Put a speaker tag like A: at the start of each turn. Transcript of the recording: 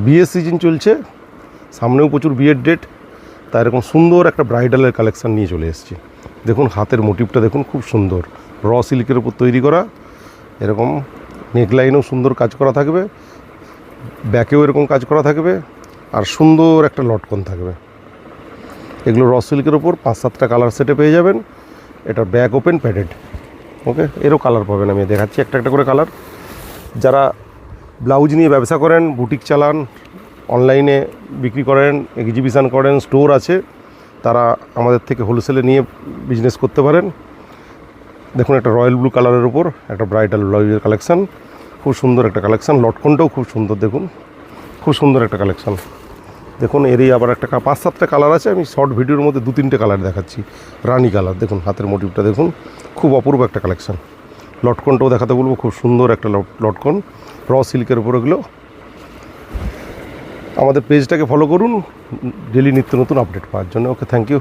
A: বিয়ের সিজন চলছে, সামনেও প্রচুর বিয়ের ডেট, তাই এরকম সুন্দর একটা ব্রাইডালের কালেকশান নিয়ে চলে এসেছি। দেখুন হাতের মোটিভটা দেখুন, খুব সুন্দর র সিল্কের উপর তৈরি করা। এরকম নেকলাইনেও সুন্দর কাজ করা থাকবে, ব্যাকেও এরকম কাজ করা থাকবে, আর সুন্দর একটা লটকন থাকবে। এগুলো র সিল্কের ওপর 5-7টা কালার সেটে পেয়ে যাবেন। এটা ব্যাক ওপেন প্যাডেড, ওকে। এরও কালার পাবেন, আমি দেখাচ্ছি একটা একটা করে কালার। যারা ব্লাউজ নিয়ে ব্যবসা করেন, বুটিক চালান, অনলাইনে বিক্রি করেন, এক্সিবিশান করেন, স্টোর আছে, তারা আমাদের থেকে হোলসেলে নিয়ে বিজনেস করতে পারেন। দেখুন একটা রয়্যাল ব্লু কালারের উপর একটা ব্রাইডাল ব্লাউজের কালেকশান, খুব সুন্দর একটা কালেকশান। লটকনটাও খুব সুন্দর, দেখুন খুব সুন্দর একটা কালেকশান। দেখুন এরই আবার একটা 5-7টা কালার আছে, আমি শর্ট ভিডিওর মধ্যে 2-3টে কালার দেখাচ্ছি। রানি কালার, দেখুন হাতের মোটিভটা দেখুন, খুব অপূর্ব একটা কালেকশান। লটকনটাও দেখাতে বলবো, খুব সুন্দর একটা লটকন র সিল্কের উপর। এগুলো আমাদের পেজটাকে ফলো করুন ডেলি নিত্য নতুন আপডেট পাওয়ার জন্য। ওকে, থ্যাংক ইউ।